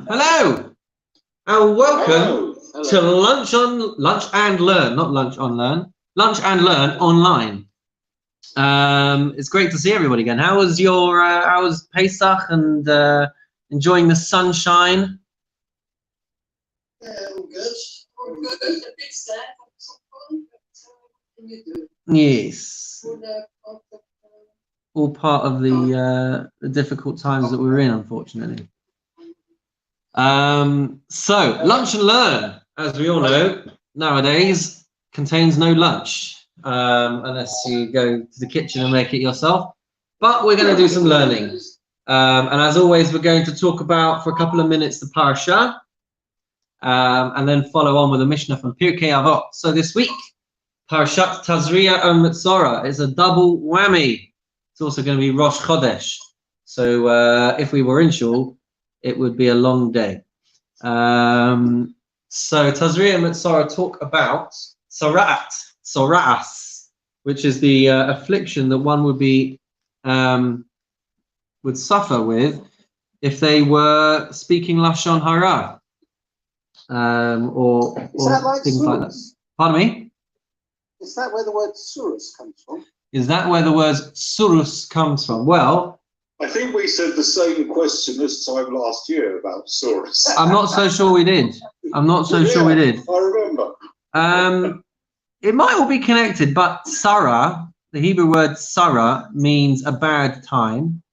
Hello, and welcome Hello. to Lunch and Learn, not Lunch on Learn, Lunch and Learn online. It's great to see everybody again. How was Pesach and enjoying the sunshine? Yeah, all good. All good. A bit sad. Can you do? Yes. All part of the difficult times that we're in, unfortunately. So Lunch and Learn, as we all know, nowadays contains no lunch, unless you go to the kitchen and make it yourself. But we're going to do some learning. And as always, we're going to talk about, for a couple of minutes, the parasha, and then follow on with a Mishnah from Pirkei Avot. So this week, Parashat Tazria and Mitzora is a double whammy. It's also going to be Rosh Chodesh. So if we were in shul, it would be a long day. So Tazria and Mitzora talk about Sora'as, which is the affliction that one would be would suffer with if they were speaking Lashon Hara, or things like that. Pardon me? Is that where the word surus comes from? Is that where the word surus comes from? Well, I think we said the same question this time last year about surus. I'm not so sure we did. Sure we did. I remember. It might all be connected, but Sarah, the Hebrew word Sarah, means a bad time.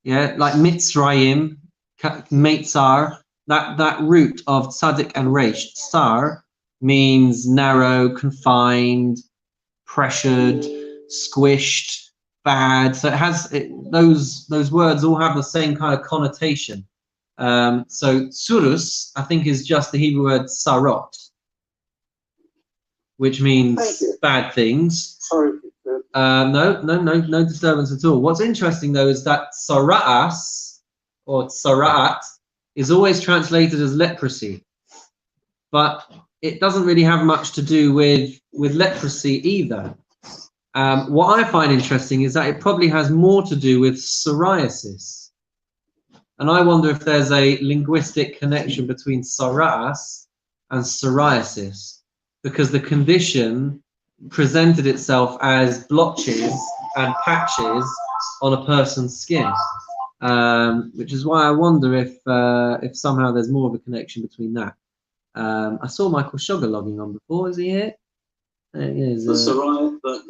Yeah, like Mitzrayim, Meitzar, that root of Tzadik and Reish. Sar means narrow, confined, pressured, squished, bad. So it has those words all have the same kind of connotation. So surus, I think, is just the Hebrew word sarot, which means bad things. Sorry. No disturbance at all. What's interesting though is that sara'as or sara'at is always translated as leprosy, but it doesn't really have much to do with leprosy either. What I find interesting is that it probably has more to do with psoriasis. And I wonder if there's a linguistic connection between sara'as and psoriasis, because the condition presented itself as blotches and patches on a person's skin, which is why I wonder if somehow there's more of a connection between that. I saw Michael Sugar logging on before. Is he here? Psoriasis, but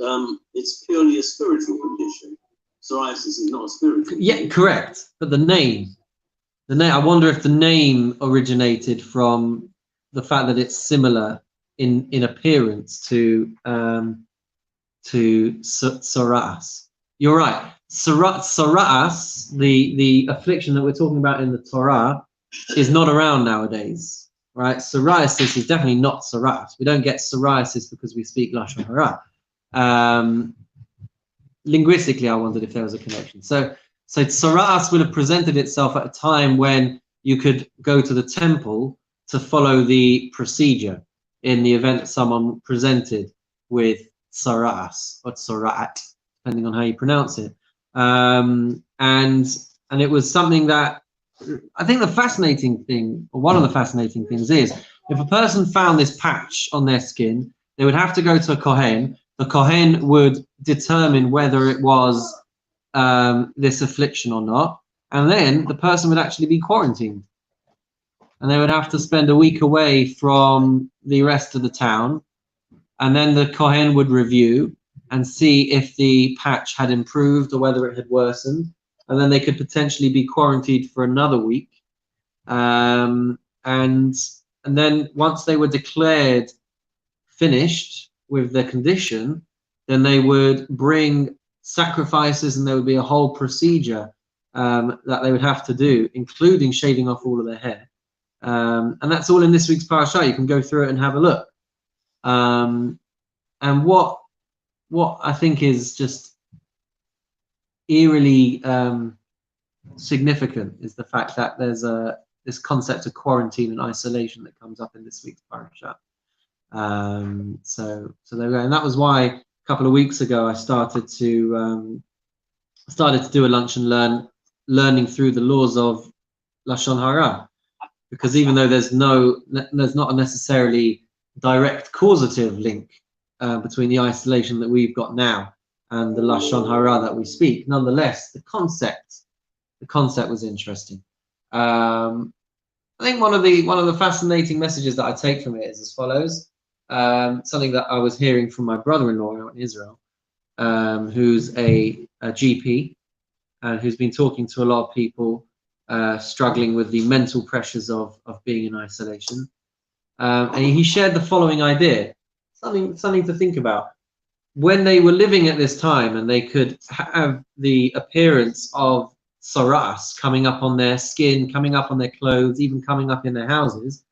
it's purely a spiritual condition. Psoriasis is not a spiritual. Yeah, correct. But the name. I wonder if the name originated from the fact that it's similar in appearance to Sora'as. You're right. Sora'as, the affliction that we're talking about in the Torah, is not around nowadays. Right, psoriasis is definitely not Sora'as. We don't get psoriasis because we speak Lashon Hara. Linguistically, I wondered if there was a connection. So Sora'as would have presented itself at a time when you could go to the temple to follow the procedure in the event that someone presented with Sora'as or Sora'at, depending on how you pronounce it. And it was something that I think the fascinating thing, or one of the fascinating things, is if a person found this patch on their skin, they would have to go to a Kohen. The Kohen would determine whether it was this affliction or not, and then the person would actually be quarantined. And they would have to spend a week away from the rest of the town, and then the Kohen would review and see if the patch had improved or whether it had worsened. And then they could potentially be quarantined for another week. And then once they were declared finished with their condition, then they would bring sacrifices, and there would be a whole procedure that they would have to do, including shaving off all of their hair. And that's all in this week's parasha. You can go through it and have a look. And what I think is just eerily significant is the fact that there's this concept of quarantine and isolation that comes up in this week's parasha. So there we go, and that was why a couple of weeks ago I started to do a lunch and learn, learning through the laws of Lashon Hara. because even though there's not a necessarily direct causative link between the isolation that we've got now and the Lashon Hara that we speak, nonetheless, the concept was interesting. I think one of the fascinating messages that I take from it is as follows. Something that I was hearing from my brother-in-law in Israel, who's a GP and who's been talking to a lot of people struggling with the mental pressures of being in isolation. And he shared the following idea, something to think about. When they were living at this time and they could have the appearance of saras coming up on their skin, coming up on their clothes, even coming up in their houses.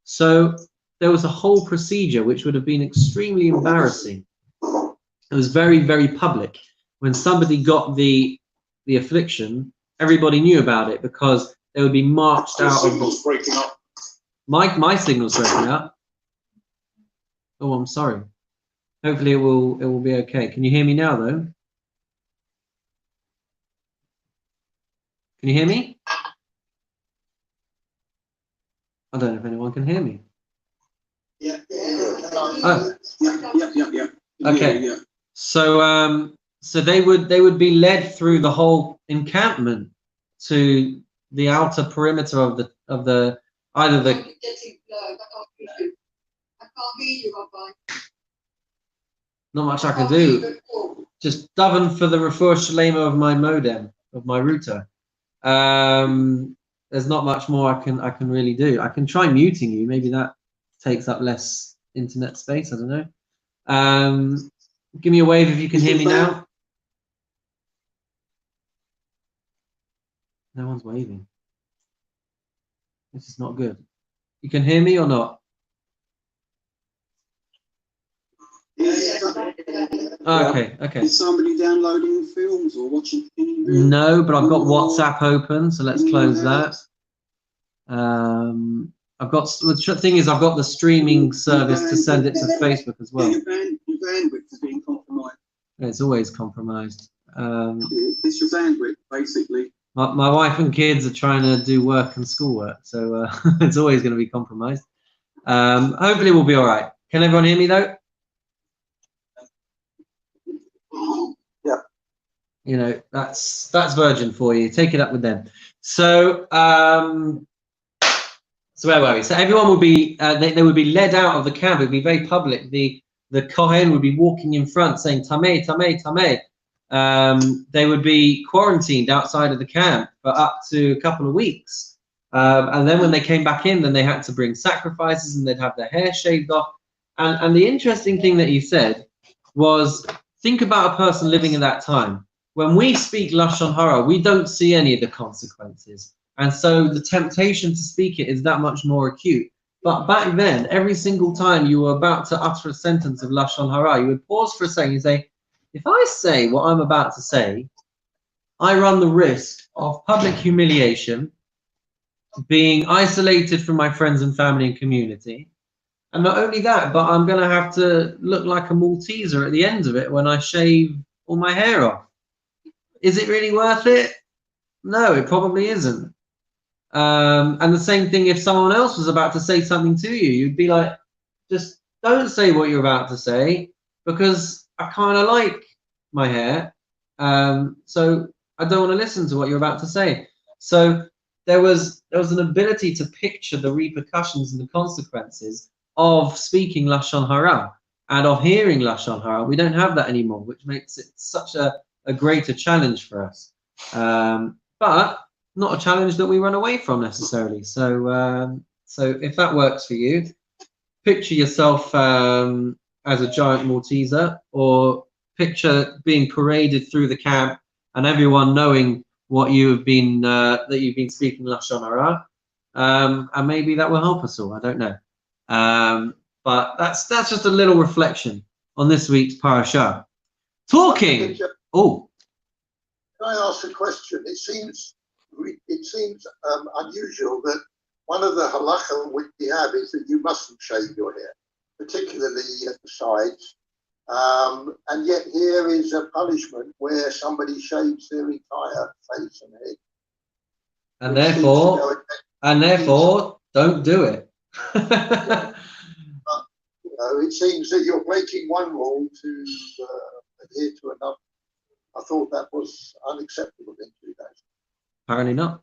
So there was a whole procedure which would have been extremely embarrassing. It was very, very public. When somebody got the affliction, everybody knew about it because they would be marched out. Signal's breaking up. My signal's breaking up. Oh, I'm sorry. Hopefully it will be okay. Can you hear me now though? Can you hear me? I don't know if anyone can hear me. Yeah. Oh. Yeah. Okay. Yeah. So so they would be led through the whole encampment to the outer perimeter of the either the. I can't hear you, Rabbi. Not much I can do. Just daven for the refuah shalema of my modem, of my router. There's not much more I can really do. I can try muting you. Maybe that takes up less internet space. I don't know. Give me a wave if you can hear me now. No one's waving. This is not good. You can hear me or not? Okay. Is somebody downloading films or watching TV? No, but I've got WhatsApp open, so let's close that. I've got the thing is I've got the streaming service to send it to Facebook as well. Your bandwidth is being compromised. It's always compromised. It's your bandwidth, basically. My wife and kids are trying to do work and schoolwork, so it's always going to be compromised. Hopefully we'll be all right. Can everyone hear me though? Yeah. You know, that's Virgin for you. Take it up with them. So so where were we? So everyone would be they would be led out of the camp. It would be very public. The Kohen would be walking in front saying Tameh, Tameh, Tameh. They would be quarantined outside of the camp for up to a couple of weeks. And then when they came back in, then they had to bring sacrifices and they'd have their hair shaved off. And the interesting thing that he said was, think about a person living in that time. When we speak Lashon Hara, we don't see any of the consequences. And so the temptation to speak it is that much more acute. But back then, every single time you were about to utter a sentence of Lashon Hara, you would pause for a second and say, if I say what I'm about to say, I run the risk of public humiliation, being isolated from my friends and family and community. And not only that, but I'm going to have to look like a Malteser at the end of it when I shave all my hair off. Is it really worth it? No, it probably isn't. And the same thing if someone else was about to say something to you, you'd be like, just don't say what you're about to say because I kind of like my hair. So I don't want to listen to what you're about to say. So there was an ability to picture the repercussions and the consequences of speaking Lashon Hara and of hearing Lashon Hara. We don't have that anymore, which makes it such a greater challenge for us. But not a challenge that we run away from necessarily. So so if that works for you, picture yourself as a giant Malteser, or picture being paraded through the camp and everyone knowing what you have been that you've been speaking Lashon Hara, and maybe that will help us all. I don't know, but that's just a little reflection on this week's parasha. Talking. Oh, Can I ask a question? It seems unusual that one of the halacha which we have is that you mustn't shave your hair, particularly at the sides. And yet here is a punishment where somebody shaves their entire face and head. and therefore Don't do it. It seems that you're breaking one rule to adhere to another. I thought that was unacceptable in Judaism. Apparently not.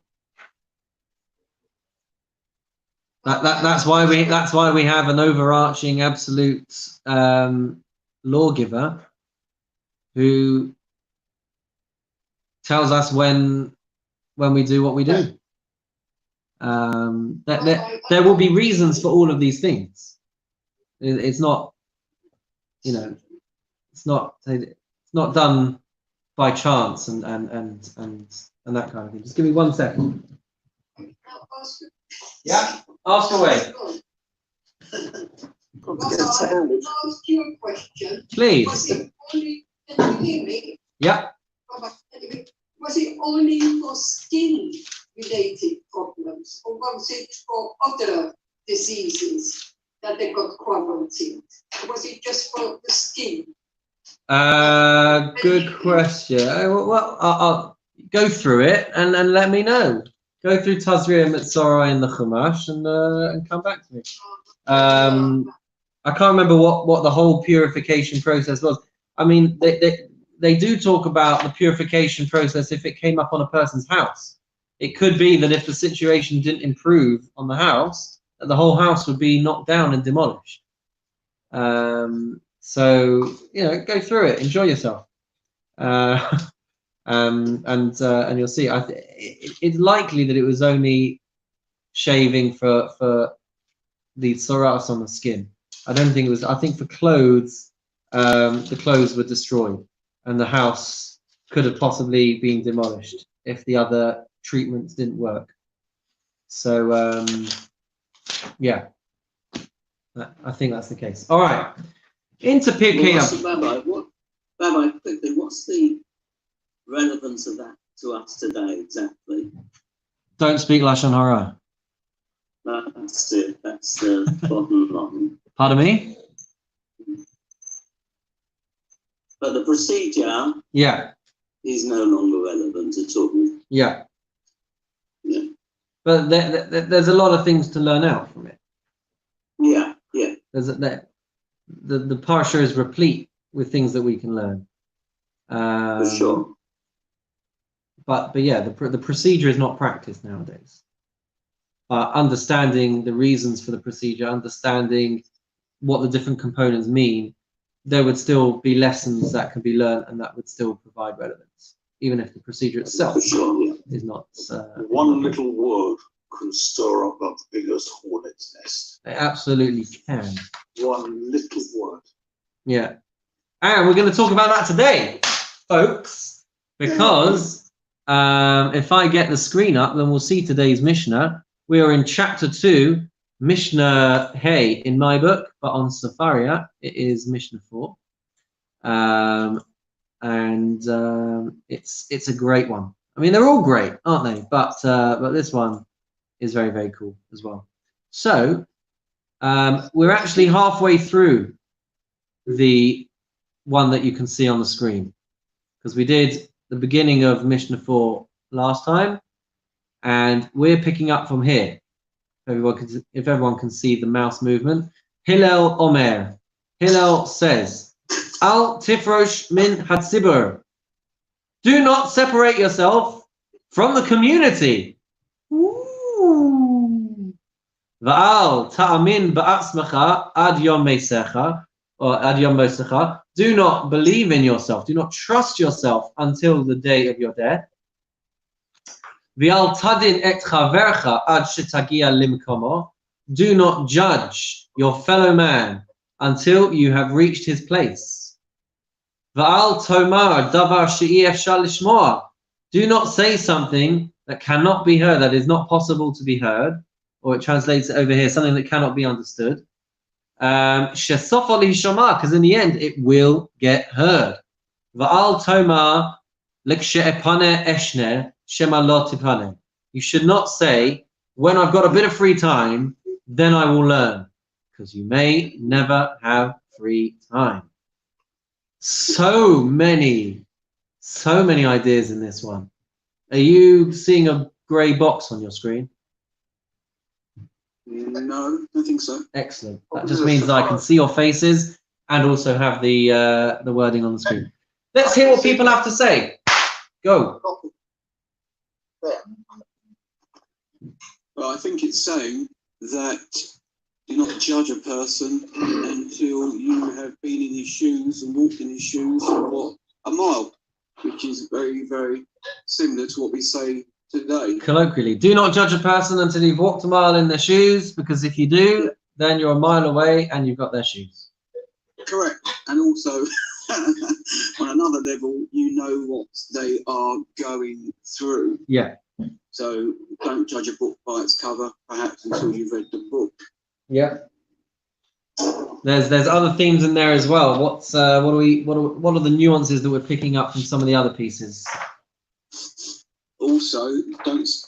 That's why we have an overarching absolute lawgiver who tells us when we do what we do. There will be reasons for all of these things. It's not, it's not done by chance and that kind of thing. Just give me 1 second. Yeah, ask away. Ask you a question. Please. Was it only, can you hear me? Yeah. Was it only for skin-related problems, or was it for other diseases that they got quarantined? Or was it just for the skin? Good question. Well, I'll go through it and let me know. Go through Tazria Mitzorah in the Chumash and come back to me. I can't remember what the whole purification process was. I mean, they do talk about the purification process if it came up on a person's house. It could be that if the situation didn't improve on the house, that the whole house would be knocked down and demolished. So go through it, enjoy yourself, and you'll see. It's likely that it was only shaving for the tzoras on the skin. I don't think it was. I think for clothes, the clothes were destroyed, and the house could have possibly been demolished if the other treatments didn't work. So yeah, I think that's the case. All right, into Pirkei. Rabbi, quickly, what's the relevance of that to us today exactly? Don't speak Lashon Hara. That's it. That's the bottom line. Pardon me? But the procedure, yeah, is no longer relevant at all. Yeah. Yeah. But there's a lot of things to learn out from it. Yeah, yeah. The parsha is replete with things that we can learn. For sure. But yeah, the procedure is not practiced nowadays. Understanding the reasons for the procedure, understanding what the different components mean, there would still be lessons that can be learned, and that would still provide relevance, even if the procedure itself For sure, yeah. is not. One little word can stir up the biggest hornet's nest. It absolutely can. One little word. Yeah. And we're going to talk about that today, folks, because if I get the screen up, then we'll see today's Mishnah. We are in chapter 2, Mishnah Hey in my book, but on Safaria, it is Mishnah 4. It's a great one. I mean, they're all great, aren't they? But this one is very, very cool as well. So we're actually halfway through the one that you can see on the screen, because we did the beginning of Mishnah 4 last time, and we're picking up from here. If everyone can see the mouse movement. Hillel Omer. Hillel says, Al tifrosh min hatzibur. Do not separate yourself from the community. Va'al ta'amin ba'atzmacha ad yom mesecha, or ad yom mosecha. Do not believe in yourself. Do not trust yourself until the day of your death. V'al tadin et chavercha ad shetagia limkomo. Do not judge your fellow man until you have reached his place. V'al tomar davar she'i efshar lishmoa. Do not say something that cannot be heard, that is not possible to be heard, or it translates it over here, something that cannot be understood. Shesofa lihishama, because in the end it will get heard. V'al tomar l'kshe'epane eshne shema lo tipane. You should not say, when I've got a bit of free time, then I will learn, because you may never have free time. So many ideas in this one. Are you seeing a grey box on your screen? No, I think so. Excellent. That just means that I can see your faces and also have the wording on the screen. Let's hear what people have to say. Go. Well, I think it's saying that do not judge a person until you have been in his shoes and walked in his shoes for what, a mile, which is very, very similar to what we say today. Colloquially, do not judge a person until you've walked a mile in their shoes, because if you do, then you're a mile away and you've got their shoes. Correct. And also, on another level, you know what they are going through. Yeah. So don't judge a book by its cover, perhaps, until you've read the book. Yeah. There's other themes in there as well. What are the nuances that we're picking up from some of the other pieces? Also,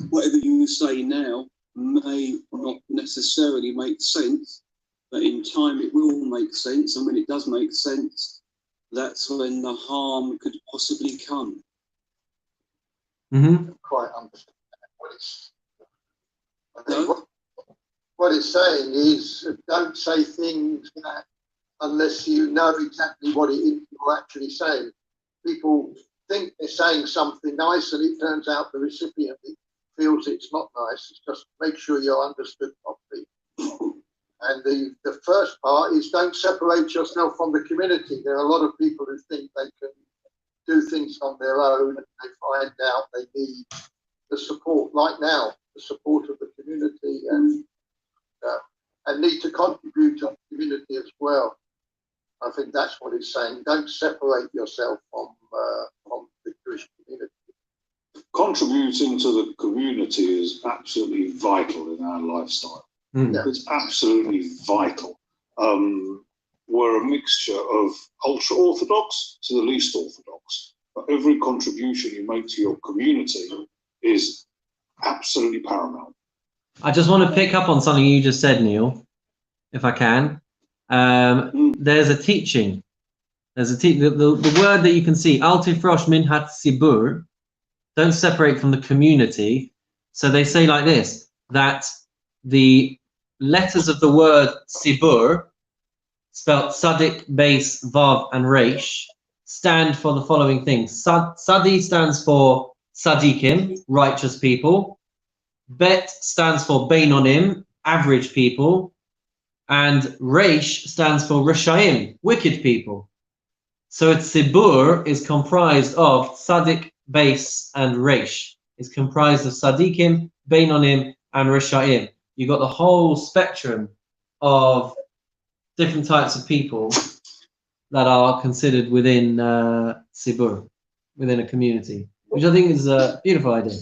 whatever you say now may not necessarily make sense, but in time it will make sense, and when it does make sense, that's when the harm could possibly come. Mm-hmm. Quite understand what it's saying is don't say things that unless you know exactly what it is you're actually saying. People think they're saying something nice and it turns out the recipient feels it's not nice. It's just make sure you're understood properly. And the first part is don't separate yourself from the community. There are a lot of people who think they can do things on their own and they find out they need the support, like now, the support of the community and need to contribute to the community as well. I think that's what he's saying. Don't separate yourself from the Jewish community. Contributing to the community is absolutely vital in our lifestyle. Mm. It's absolutely vital. We're a mixture of ultra-Orthodox to the least Orthodox. But every contribution you make to your community is absolutely paramount. I just want to pick up on something you just said, Neil, if I can. There's a teaching. The word that you can see, Al tifrosh min hatzibur, don't separate from the community. So they say like this, that the letters of the word sibur, spelled sadik, base, vav, and reish, stand for the following things. Sadi stands for sadikim, righteous people. Bet stands for beinonim, average people. And reish stands for rishayim, wicked people. So its sibur is comprised of sadik, base, and reish. It's comprised of sadikim, beinonim, and rishayim. You've got the whole spectrum of different types of people that are considered within sibur, within a community, which I think is a beautiful idea.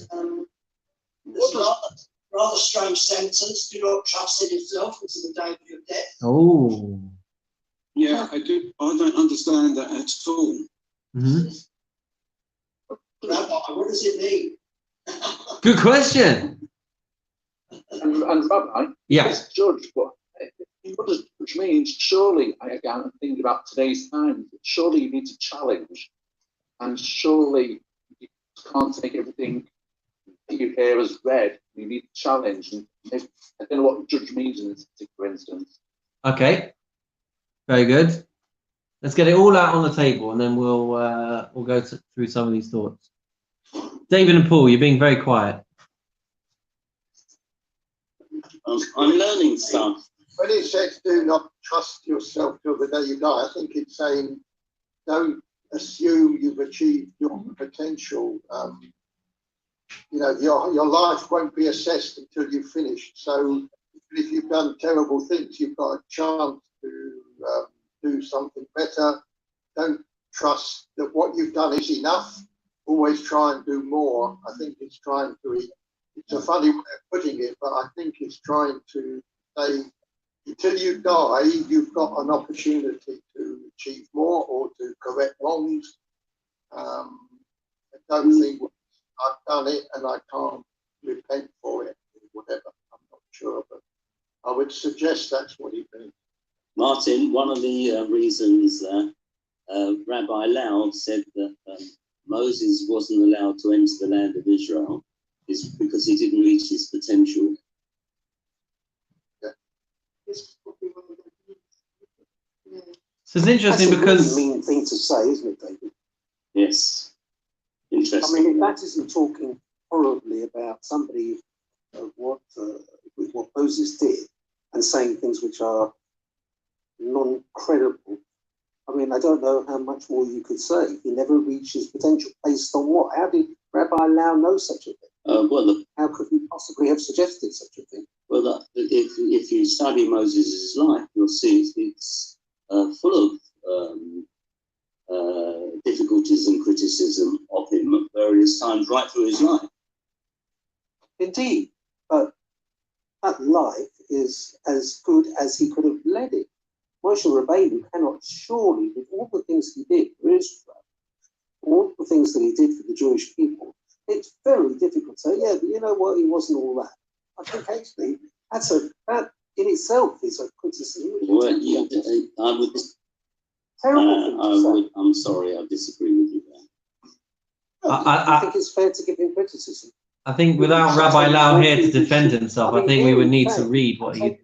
There's a rather strange sentence, do not trust in yourself until the day of your death. Oh. Yeah, I don't understand that at all. Mm-hmm. Rabbi, what does it mean? Good question. And Rabbi, Yes. judge, but what does judge mean? Surely, I again think about today's time, surely you need to challenge, and surely you can't take everything that you hear as read. You need to challenge, and I don't know what judge means in this particular instance. Okay. Very good. Let's get it all out on the table, and then we'll go through some of these thoughts. David and Paul, you're being very quiet. I'm learning stuff. When it says do not trust yourself till the day you die, I think it's saying don't assume you've achieved your potential. Your life won't be assessed until you've finished. So if you've done terrible things, you've got a chance to do something better. Don't trust that what you've done is enough. Always try and do more. I think it's trying to, it's a funny way of putting it, but I think it's trying to say, until you die, you've got an opportunity to achieve more or to correct wrongs. I don't think I've done it and I can't repent for it, or whatever. I'm not sure, but I would suggest that's what he means. Martin, one of the reasons Rabbi Loud said that Moses wasn't allowed to enter the land of Israel is because he didn't reach his potential. So it's interesting That's because a really mean thing to say, isn't it, David? Yes. I Interesting. mean, if that isn't talking horribly about somebody of what Moses did and saying things which are non-credible, I mean, I don't know how much more you could say. He never reached his potential. Based on what? How did Rabbi Lau know such a thing? How could he possibly have suggested such a thing? Well, if you study Moses' life, you'll see it's full of difficulties and criticism of him at various times right through his life. Indeed, but that life is as good as he could have led it. Moshe Rabbeinu cannot surely, with all the things he did for Israel, all the things that he did for the Jewish people, it's very difficult to say, yeah, but you know what, he wasn't all that. I think actually that in itself is a criticism. Well, I would. Terrible thing to say. I'm sorry, I disagree with you there. I think it's fair to give him criticism. I think without Rabbi Lau here to defend himself, I think we would need to read what he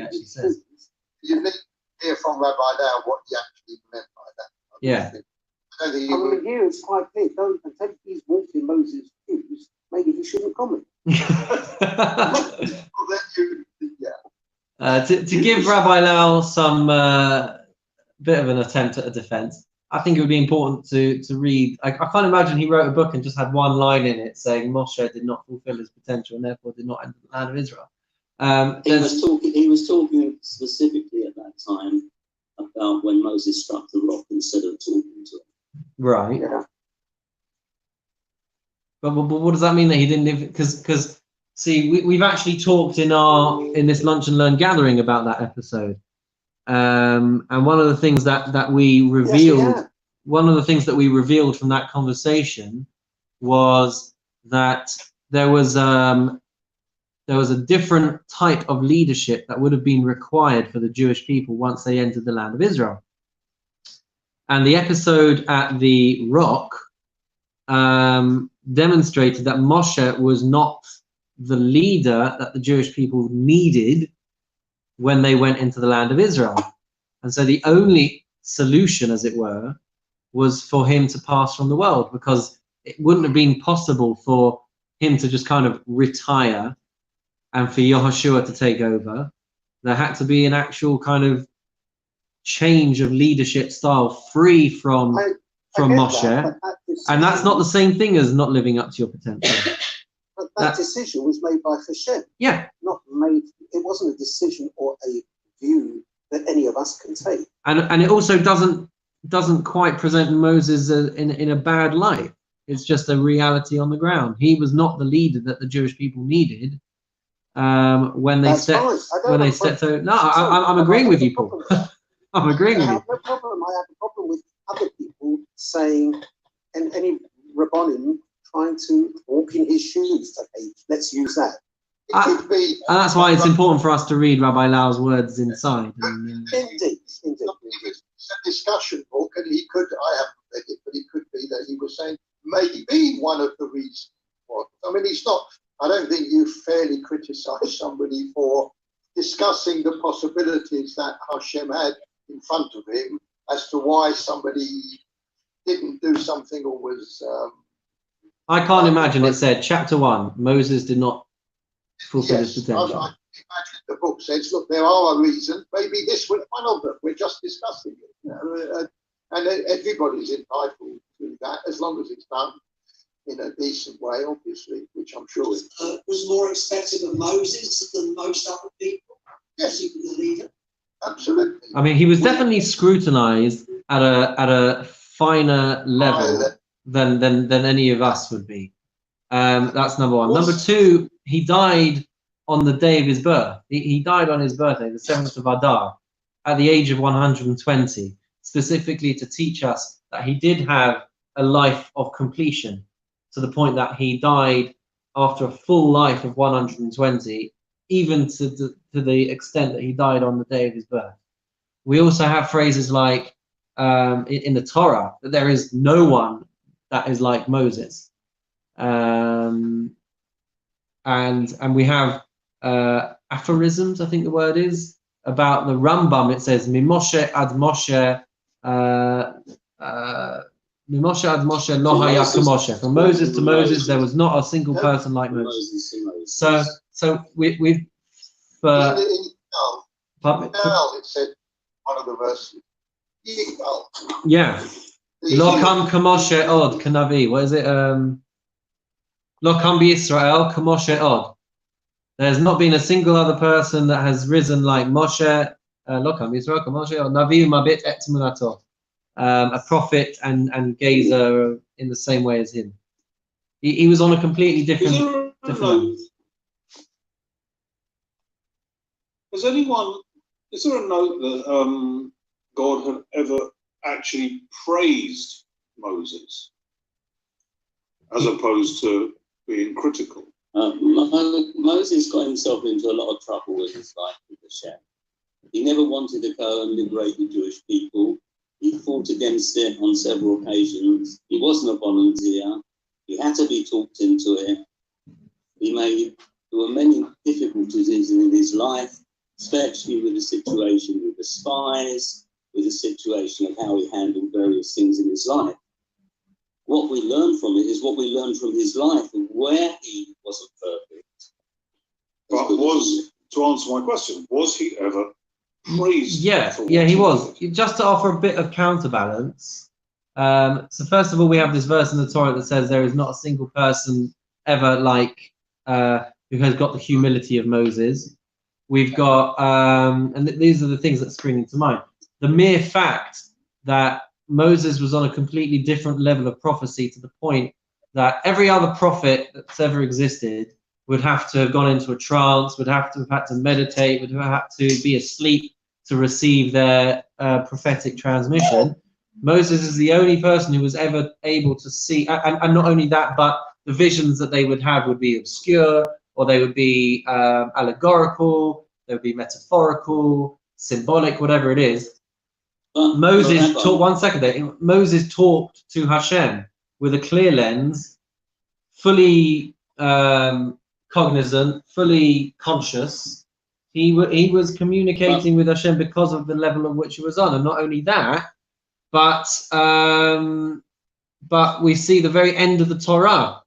actually says. You need to hear from Rabbi Lau what he actually meant by that. Yeah. I don't think I mean, here it's quite clear. Don't until he's walked in Moses' shoes, maybe he shouldn't comment. To give Rabbi Lau some bit of an attempt at a defense, I think it would be important to read. I can't imagine he wrote a book and just had one line in it saying Moshe did not fulfill his potential and therefore did not enter the land of Israel. He was talking specifically at that time about when Moses struck the rock instead of talking to him. Right. Yeah. But what does that mean that he didn't live? Because see, we've actually talked in this lunch and learn gathering about that episode, and one of the things that we revealed, one of the things that we revealed from that conversation was that there was a different type of leadership that would have been required for the Jewish people once they entered the land of Israel. And the episode at the rock demonstrated that Moshe was not the leader that the Jewish people needed when they went into the land of Israel. And so the only solution, as it were, was for him to pass from the world, because it wouldn't have been possible for him to just kind of retire and for Yehoshua to take over. There had to be an actual kind of change of leadership style free from Moshe. And that's not the same thing as not living up to your potential. But that decision was made by Hashem. Yeah. It wasn't a decision or a view that any of us can take. And it also doesn't quite present Moses in a bad light. It's just a reality on the ground. He was not the leader that the Jewish people needed when they stepped over. No, I'm agreeing with you, Paul. I'm agreeing with you. No problem. I have a problem with other people saying, and any Rabbonim trying to walk in his shoes. Okay, let's use that. It could be, and that's why it's important for us to read Rabbi Lau's words inside. Indeed. It's a discussion book, and he could, I haven't read it, but it could be that he was saying maybe one of the reasons was, I mean, he's not, I don't think you fairly criticize somebody for discussing the possibilities that Hashem had in front of him as to why somebody didn't do something or was... I can't imagine it said, chapter 1, Moses did not fulfill his potential. I imagine the book says, look, there are reasons, maybe this was one of them, we're just discussing it. You know, and everybody's entitled to that, as long as it's done in a decent way, obviously, which I'm sure it was more expected of Moses than most other people. Yes, he was the leader. Absolutely. I mean, he was definitely scrutinized at a finer level than any of us would be. That's number one. Number two, he died on the day of his birth. He died on his birthday, the 7th of Adar, at the age of 120, specifically to teach us that he did have a life of completion, to the point that he died after a full life of 120, even to the extent that he died on the day of his birth. We also have phrases like in the Torah that there is no one that is like Moses, and we have aphorisms, I think the word is, about the Rambam. It says, "Mimoshe ad Moshe Moshe ad Moshe lo haya k'Moshe. From Moses to Moses, there was not a single person like Moses. So we've Isn't it in Now it said one of the verses. Yeah. Lo kam k'Moshe od k'Navi. What is it? Lo kam b'Yisrael k'Moshe od. There's not been a single other person that has risen like Moshe. Lo kam b'Yisrael k'Moshe od. Navi mabit et tmunato. A prophet and gazer in the same way as him. He was on a completely different level. Is there a note that God had ever actually praised Moses as opposed to being critical? Moses got himself into a lot of trouble with his life with Hashem. He never wanted to go and liberate the Jewish people. He fought against it on several occasions. He wasn't a volunteer. He had to be talked into it. There were many difficulties in his life, especially with the situation with the spies, with the situation of how he handled various things in his life. What we learn from it is what we learn from his life and where he wasn't perfect. But to answer my question, was he ever praised? Yeah, he was. Just to offer a bit of counterbalance. So first of all, we have this verse in the Torah that says there is not a single person ever like who has got the humility of Moses. We've got, and these are the things that spring into mind. The mere fact that Moses was on a completely different level of prophecy to the point that every other prophet that's ever existed would have to have gone into a trance, would have to have had to meditate, would have had to be asleep to receive their prophetic transmission. Moses is the only person who was ever able to see, and not only that, but the visions that they would have would be obscure, or they would be allegorical, they would be metaphorical, symbolic, whatever it is. Moses talked to Hashem with a clear lens, fully cognizant, fully conscious. He was communicating with Hashem because of the level of which he was on, and not only that, but we see the very end of the Torah.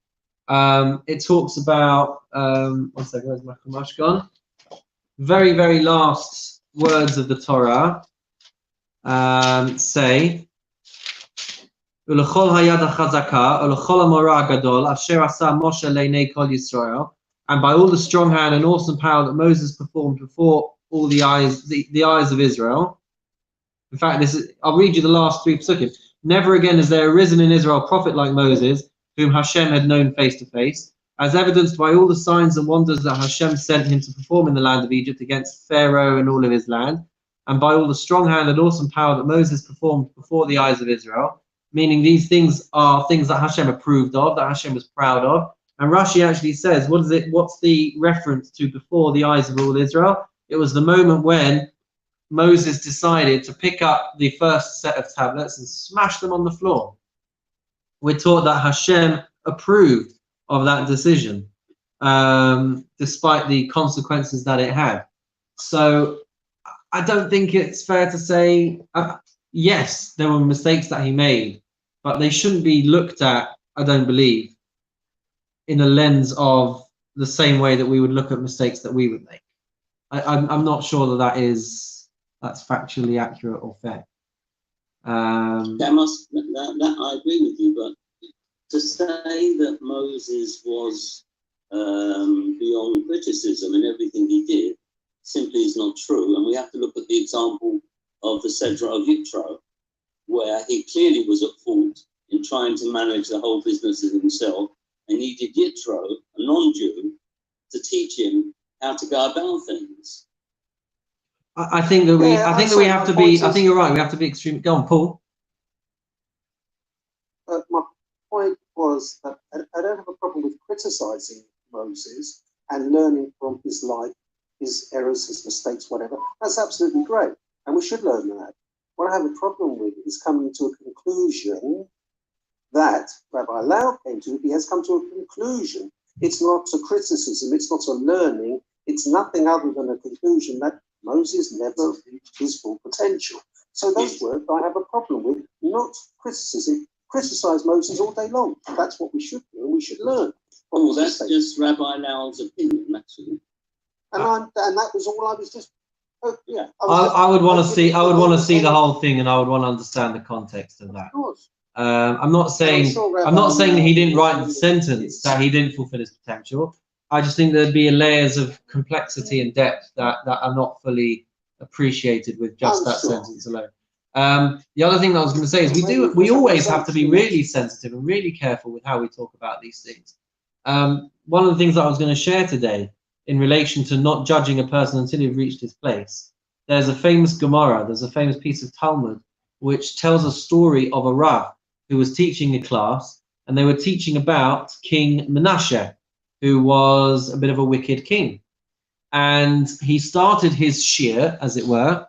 It talks about one second, where's my Chumash gone? Very, very last words of the Torah say Ulechol hayad hachazaka, ulechol hamora hagadol, asher asa Moshe leinei kol Yisrael, and by all the strong hand and awesome power that Moses performed before all the eyes of Israel. In fact, I'll read you the last 3 psukim. Never again has there arisen in Israel a prophet like Moses, whom Hashem had known face to face, as evidenced by all the signs and wonders that Hashem sent him to perform in the land of Egypt against Pharaoh and all of his land, and by all the strong hand and awesome power that Moses performed before the eyes of Israel. Meaning these things are things that Hashem approved of, that Hashem was proud of. And Rashi actually says, what's the reference to before the eyes of all Israel? It was the moment when Moses decided to pick up the first set of tablets and smash them on the floor. We're taught that Hashem approved of that decision, despite the consequences that it had. So I don't think it's fair to say, yes, there were mistakes that he made, but they shouldn't be looked at, I don't believe, in a lens of the same way that we would look at mistakes that we would make. I'm not sure that's factually accurate or fair. I agree with you, but to say that Moses was beyond criticism in everything he did simply is not true. And we have to look at the example of the Sedra of Yitro, where he clearly was at fault in trying to manage the whole business of himself, and he needed Yitro, a non-Jew, to teach him how to go about things. I think that we have to be. I think you're right. We have to be extremely. Go on, Paul. My point was that I don't have a problem with criticizing Moses and learning from his life, his errors, his mistakes, whatever. That's absolutely great, and we should learn that. What I have a problem with is coming to a conclusion that Rabbi Lau came to. He has come to a conclusion. It's not a criticism. It's not a learning. It's nothing other than a conclusion that Moses never reached his full potential. So those words I have a problem with, not criticism. Criticize Moses all day long. That's what we should do, and we should learn. Oh, that's just Rabbi Lowell's opinion, actually. And that was all I was just. Oh, yeah. I would want to see. I would want to see the whole thing, and I would want to understand the context of that. Of course. I'm not saying. I'm not saying that he didn't write the sentence, that he didn't fulfill his potential. I just think there'd be layers of complexity and depth that are not fully appreciated with just that sentence alone. The other thing that I was going to say is we always have to be really sensitive and really careful with how we talk about these things. One of the things that I was going to share today in relation to not judging a person until you've reached his place, there's a famous Gemara, there's a famous piece of Talmud which tells a story of a Rav who was teaching a class, and they were teaching about King Menashe, who was a bit of a wicked king. And he started his shiur, as it were,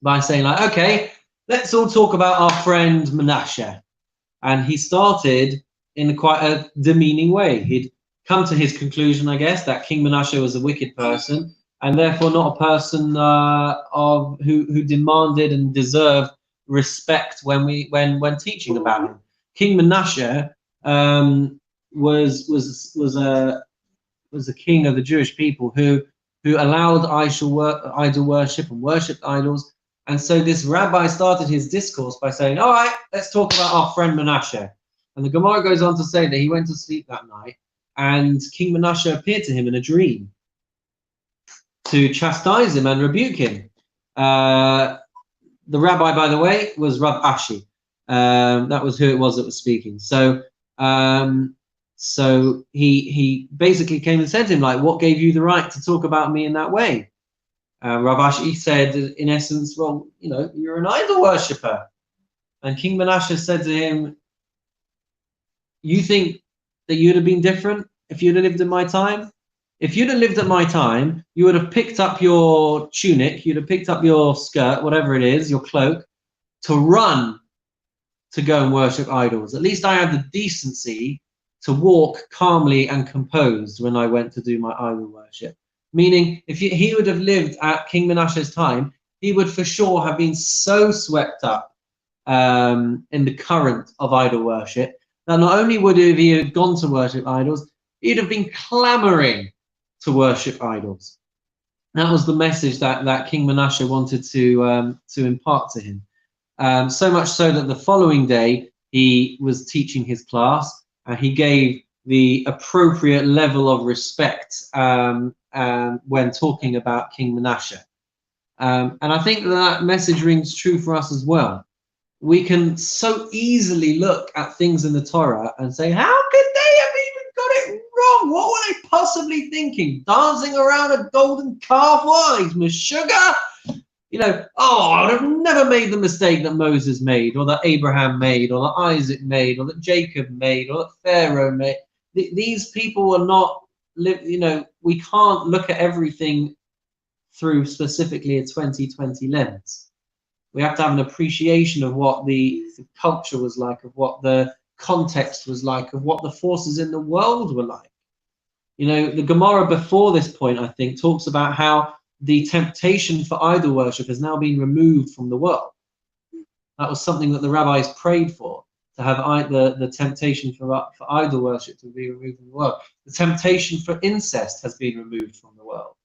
by saying, like, okay, let's all talk about our friend Menashe. And he started in quite a demeaning way. He'd come to his conclusion, I guess, that King Menashe was a wicked person, and therefore not a person who demanded and deserved respect when teaching about him. King Menashe was a king of the Jewish people who allowed idol worship and worshipped idols. And so this rabbi started his discourse by saying, all right, let's talk about our friend Menashe. And the Gemara goes on to say that he went to sleep that night, and King Menashe appeared to him in a dream to chastise him and rebuke him. The rabbi, by the way, was Rav Ashi. That was who it was that was speaking. So he basically came and said to him, like, what gave you the right to talk about me in that way? Rav Ashi said, in essence, well, you're an idol worshipper. And King Menashe said to him, you think that you'd have been different if you'd have lived in my time? If you'd have lived at my time, you would have picked up your tunic, you'd have picked up your skirt, whatever it is, your cloak, to run to go and worship idols. At least I had the decency to walk calmly and composed when I went to do my idol worship. Meaning, if he would have lived at King Menashe's time, he would for sure have been so swept up in the current of idol worship that not only would he have gone to worship idols, he'd have been clamoring to worship idols. That was the message that King Menashe wanted to impart to him. So much so that the following day he was teaching his class, and he gave the appropriate level of respect when talking about King Menashe. And I think that message rings true for us as well. We can so easily look at things in the Torah and say, how could they have even got it wrong? What were they possibly thinking? Dancing around a golden calf? Why? He's Meshuggah? I would have never made the mistake that Moses made, or that Abraham made, or that Isaac made, or that Jacob made, or that Pharaoh made. These people are not, we can't look at everything through specifically a 2020 lens. We have to have an appreciation of what the culture was like, of what the context was like, of what the forces in the world were like. The Gemara before this point, I think, talks about how the temptation for idol worship has now been removed from the world. That was something that the rabbis prayed for, to have the temptation for idol worship to be removed from the world. The temptation for incest has been removed from the world.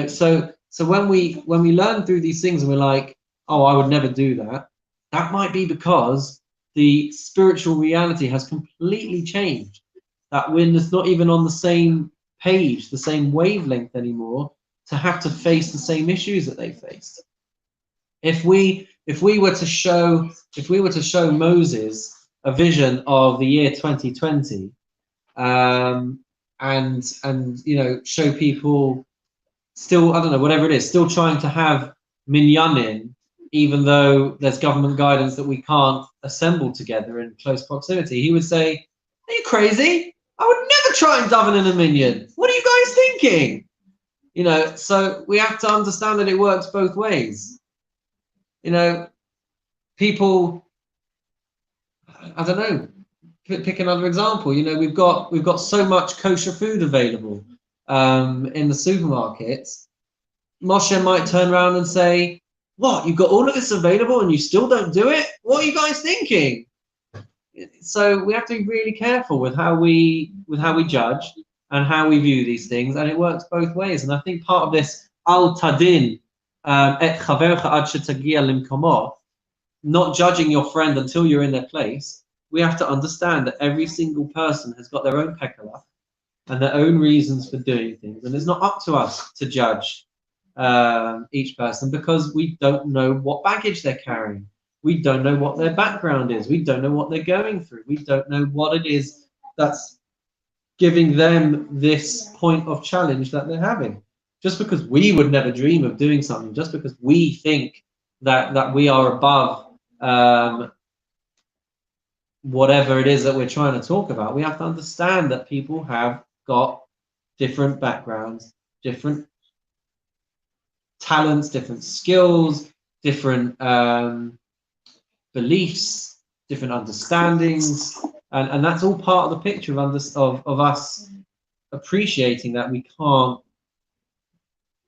So when we learn through these things and we're like, oh, I would never do that, that might be because the spiritual reality has completely changed. That we're just not even on the same page, the same wavelength anymore, to have to face the same issues that they faced. If we were to show Moses a vision of the year 2020, and show people still, I don't know, whatever it is, still trying to have minyanin, even though there's government guidance that we can't assemble together in close proximity, he would say, are you crazy? I would never try and daven in a minyan. What are you guys thinking? So we have to understand that it works both ways. People, I don't know, pick another example. We've got so much kosher food available in the supermarkets. Moshe might turn around and say, what, you've got all of this available and you still don't do it? What are you guys thinking? So we have to be really careful with how we judge and how we view these things, and it works both ways. And I think part of this al tadin et chavercha ad shetagia limkomo, not judging your friend until you're in their place, we have to understand that every single person has got their own pekala and their own reasons for doing things, and it's not up to us to judge each person, because we don't know what baggage they're carrying. We don't know what their background is. We don't know what they're going through. We don't know what it is that's giving them this point of challenge that they're having. Just because we would never dream of doing something, just because we think that we are above whatever it is that we're trying to talk about, we have to understand that people have got different backgrounds, different talents, different skills, different beliefs, different understandings, and that's all part of the picture of us appreciating that we can't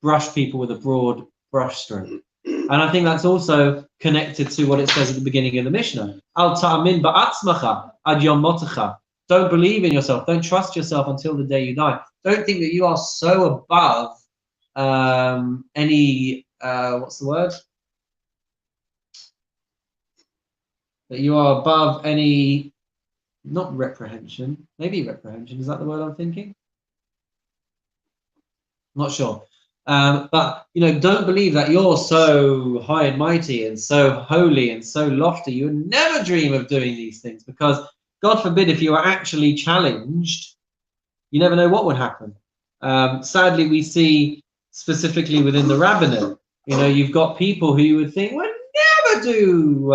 brush people with a broad brushstroke. And I think that's also connected to what it says at the beginning of the Mishnah. Al ta'amin ba'atzmacha ad yom motecha. Don't believe in yourself. Don't trust yourself until the day you die. Don't think that you are so above any what's the word? That you are above any, not reprehension, maybe reprehension. Is that the word I'm thinking? Not sure. But don't believe that you're so high and mighty and so holy and so lofty. You would never dream of doing these things, because God forbid, if you are actually challenged, you never know what would happen. Sadly, we see specifically within the rabbinate, you've got people who you would think would never do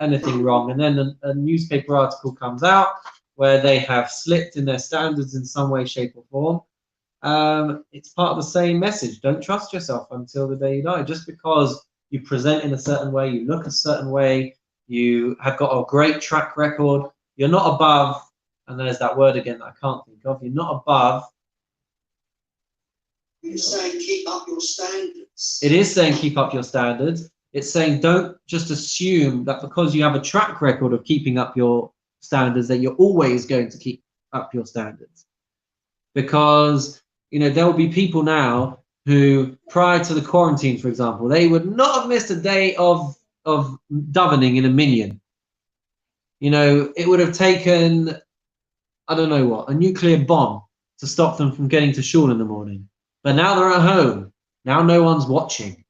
anything wrong, and then a newspaper article comes out where they have slipped in their standards in some way, shape, or form. It's part of the same message. Don't trust yourself until the day you die. Just because you present in a certain way, you look a certain way, you have got a great track record, you're not above, and there's that word again that I can't think of, you're not above. You're saying keep up your standards. It is saying keep up your standards. It's saying don't just assume that because you have a track record of keeping up your standards that you're always going to keep up your standards. Because there will be people now who, prior to the quarantine, for example, they would not have missed a day of davening in a minyan. It would have taken, I don't know what, a nuclear bomb to stop them from getting to shul in the morning. But now they're at home. Now no one's watching.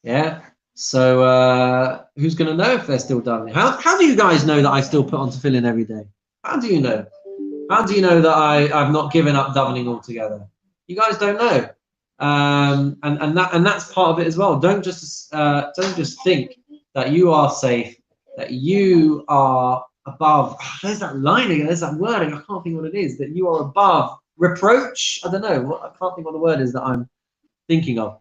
Yeah. So who's going to know if they're still davening? How do you guys know that I still put on tefillin every day? How do you know? How do you know that I've not given up davening altogether? You guys don't know, and that's part of it as well. Don't just think that you are safe, that you are above. There's that line again. There's that word. I can't think what it is. That you are above reproach. I don't know. I can't think what the word is that I'm thinking of.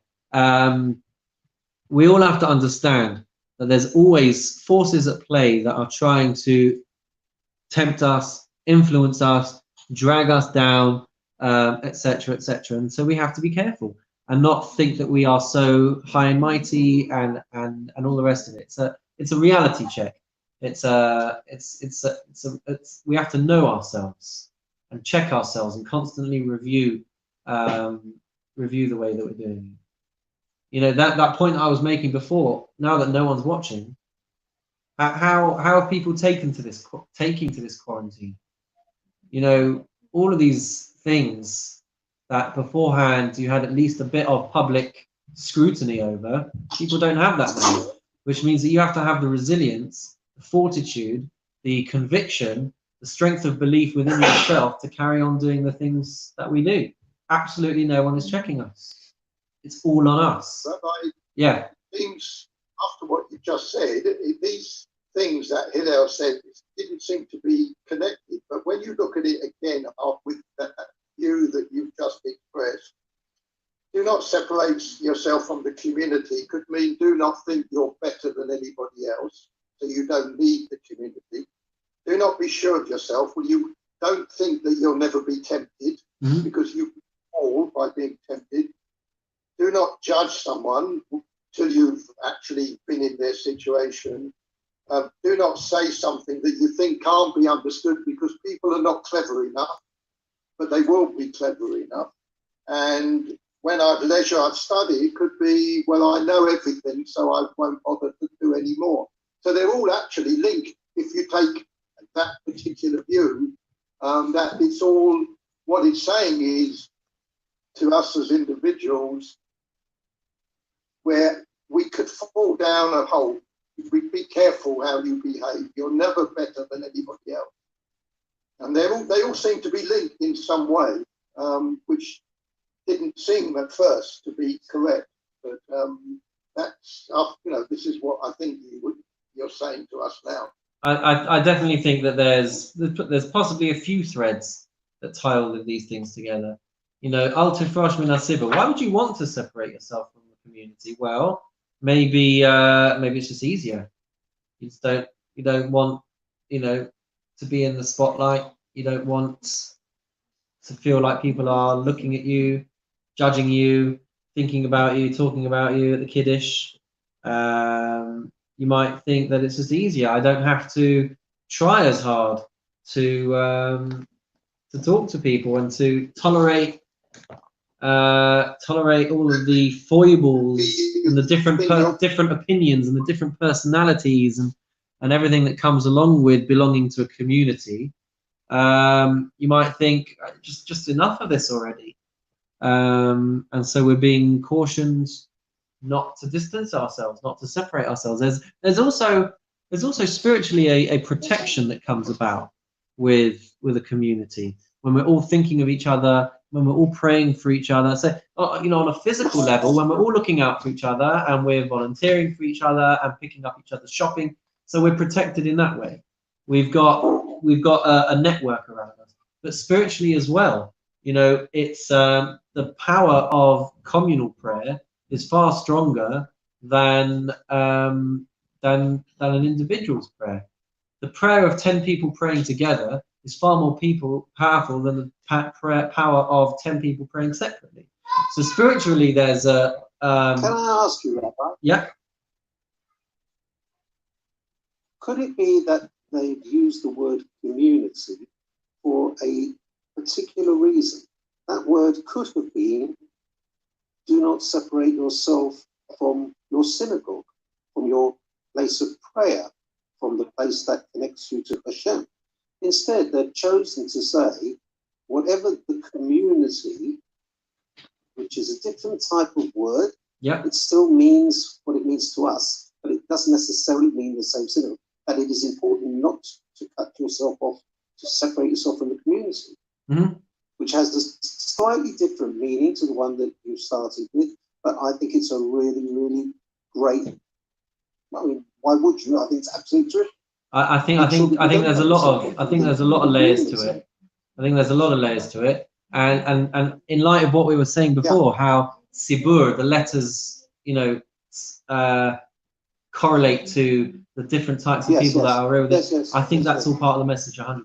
We all have to understand that there's always forces at play that are trying to tempt us, influence us, drag us down, etc., etc. And so we have to be careful and not think that we are so high and mighty and all the rest of it. It's a reality check. We have to know ourselves and check ourselves and constantly review the way that we're doing it. That point that I was making before. Now that no one's watching, how have people taking to this quarantine? All of these things that beforehand you had at least a bit of public scrutiny over, people don't have that now, which means that you have to have the resilience, the fortitude, the conviction, the strength of belief within yourself to carry on doing the things that we do. Absolutely no one is checking us. It's all on us. Rabbi, yeah. Things after what you just said, these things that Hillel said didn't seem to be connected. But when you look at it again with that view that you've just expressed, do not separate yourself from the community could mean do not think you're better than anybody else, so you don't need the community. Do not be sure of yourself. Well, you don't think that you'll never be tempted because you fall by being tempted. Do not judge someone till you've actually been in their situation. Do not say something that you think can't be understood, because people are not clever enough, but they will be clever enough. And when I've leisure, I've studied, it could be, well, I know everything, so I won't bother to do any more. So they're all actually linked. If you take that particular view, that it's all, what it's saying is to us as individuals, where we could fall down a hole. Be careful how you behave. You're never better than anybody else. And they all seem to be linked in some way, which didn't seem at first to be correct. But that's, this is what I think you're saying to us now. I definitely think that there's possibly a few threads that tie all of these things together. Al tifrosh min hasiba. Why would you want to separate yourself from the community? Well, maybe it's just easier. You don't want to be in the spotlight. You don't want to feel like people are looking at you, judging you, thinking about you, talking about you at the kiddush. You might think that it's just easier. I don't have to try as hard to talk to people and to tolerate all of the foibles and the different opinions and the different personalities and everything that comes along with belonging to a community. You might think just enough of this already, and so we're being cautioned not to distance ourselves, not to separate ourselves. There's also spiritually a protection that comes about with a community when we're all thinking of each other, when we're all praying for each other. So on a physical level, when we're all looking out for each other and we're volunteering for each other and picking up each other's shopping, so we're protected in that way. We've got a network around us, but spiritually as well. It's the power of communal prayer is far stronger than an individual's prayer. The prayer of 10 people praying together is far more powerful than the power of 10 people praying separately. So spiritually, there's a. Can I ask you, Rabbi? Yeah. Could it be that they've used the word community for a particular reason? That word could have been, do not separate yourself from your synagogue, from your place of prayer, from the place that connects you to Hashem. Instead, they've chosen to say, whatever the community, which is a different type of word, it still means what it means to us, but it doesn't necessarily mean the same synagogue. That it is important not to cut yourself off, to separate yourself from the community, which has a slightly different meaning to the one that you started with. But I think it's a really, really great. I mean, why would you? I think it's absolutely true. I think there's a lot of layers to it. I think there's a lot of layers to it, and in light of what we were saying before, how sibur, the letters, correlate to the different types of people that are over there. I think that's all part of the message, 100%.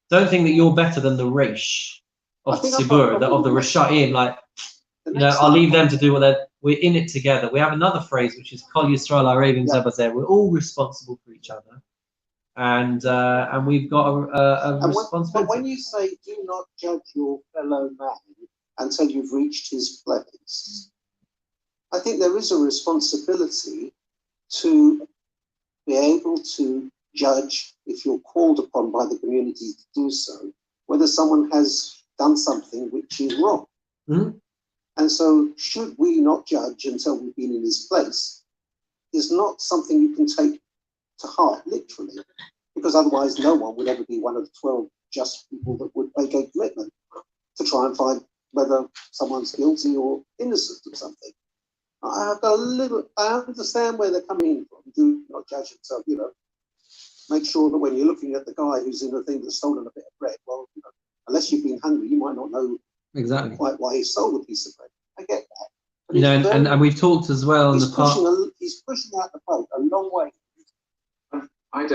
Don't think that you're better than the Reish of Sibur, of the Risha'im. I'll leave them to do what we're in it together. We have another phrase which is Kol Yisrael Arevim Zebazeh. We're all responsible for each other, and we've got a responsibility. But when you say do not judge your fellow man until you've reached his place, I think there is a responsibility to be able to judge, if you're called upon by the community to do so, whether someone has done something which is wrong. And so should we not judge until we've been in his place is not something you can take to heart, literally, because otherwise no one would ever be one of the 12 just people that would make a commitment to try and find whether someone's guilty or innocent of something. I understand where they're coming from. Do not judge yourself, Make sure that when you're looking at the guy who's in the thing that's stolen a bit of bread, well, unless you've been hungry, you might not know exactly quite why he stole the piece of bread. I get that. But and we've talked as well in the past. He's pushing out the boat a long way. I'm